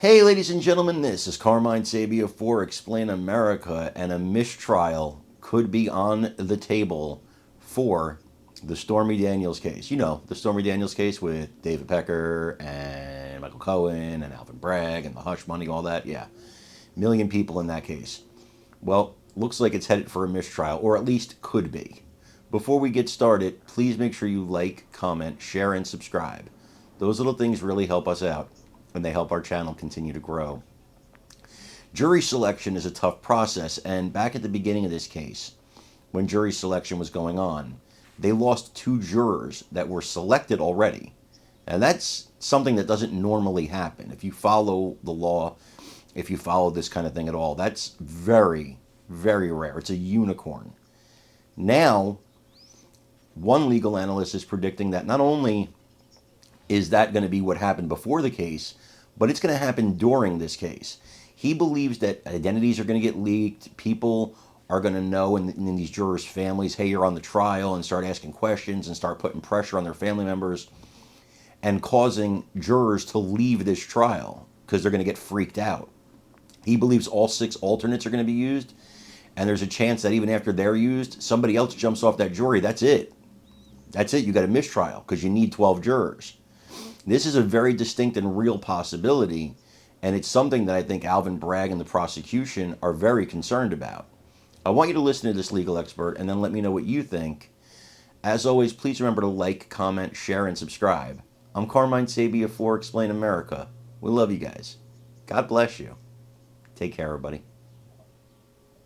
Hey, ladies and gentlemen, this is Carmine Sabia for Explain America, and a mistrial could be on the table for the Stormy Daniels case. You know, the Stormy Daniels case with David Pecker and Michael Cohen and Alvin Bragg and the hush money, all that. Yeah, million people in that case. Well, looks like it's headed for a mistrial, or at least could be. Before we get started, please make sure you like, comment, share, and subscribe. Those little things really help us out, and they help our channel continue to grow. Jury selection is a tough process, and back at the beginning of this case, when jury selection was going on, they lost two jurors that were selected already. And that's something that doesn't normally happen. If you follow the law, if you follow this kind of thing at all, that's very, very rare. It's a unicorn. Now, one legal analyst is predicting that not only is that going to be what happened before the case, but it's going to happen during this case. He believes that identities are going to get leaked. People are going to know in these jurors' families, hey, you're on the trial, and start asking questions and start putting pressure on their family members and causing jurors to leave this trial because they're going to get freaked out. He believes all 6 alternates are going to be used, and there's a chance that even after they're used, somebody else jumps off that jury. That's it. That's it. You got a mistrial because you need 12 jurors. This is a very distinct and real possibility, and it's something that I think Alvin Bragg and the prosecution are very concerned about. I want you to listen to this legal expert and then let me know what you think. As always, please remember to like, comment, share, and subscribe. I'm Carmine Sabia for Explain America. We love you guys. God bless you. Take care, everybody.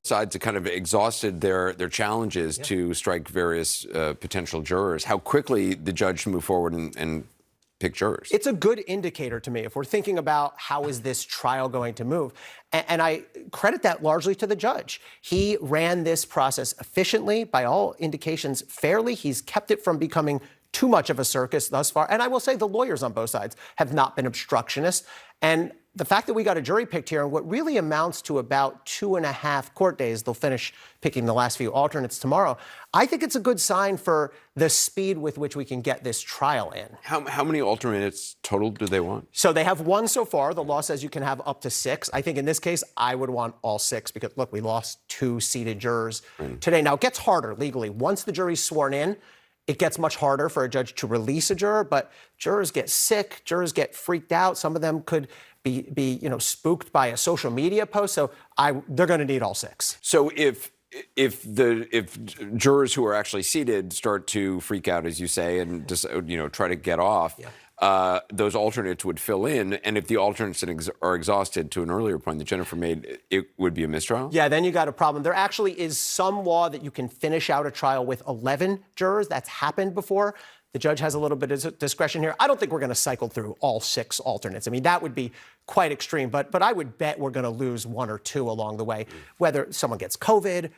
Sides have kind of exhausted their challenges to strike various potential jurors. How quickly the judge should move forward and pick jurors? It's a good indicator to me if we're thinking about how is this trial going to move. And I credit that largely to the judge. He ran this process efficiently, by all indications fairly. He's kept it from becoming too much of a circus thus far. And I will say the lawyers on both sides have not been obstructionists. And the fact that we got a jury picked here in what really amounts to about 2.5 court days, they'll finish picking the last few alternates tomorrow, I think it's a good sign for the speed with which we can get this trial in. How many alternates total do they want? So they have 1 so far. The law says you can have up to 6. I think in this case, I would want all 6 because, look, we lost 2 seated jurors today. Now, it gets harder legally. Once the jury's sworn in, it gets much harder for a judge to release a juror, but jurors get sick, jurors get freaked out. Some of them could be spooked by a social media post. So they're going to need all 6. So if jurors who are actually seated start to freak out, as you say, and just try to get off, those alternates would fill in. And if the alternates are exhausted, to an earlier point that Jennifer made, it would be a mistrial? Yeah, then you got a problem. There actually is some law that you can finish out a trial with 11 jurors. That's happened before. The judge has a little bit of discretion here. I don't think we're going to cycle through all 6 alternates. I mean, that would be quite extreme, but I would bet we're going to lose 1 or 2 along the way. Whether someone gets COVID,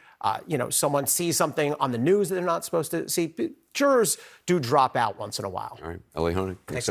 someone sees something on the news that they're not supposed to see. Jurors do drop out once in a while. All right, Ellie Honig. Thanks.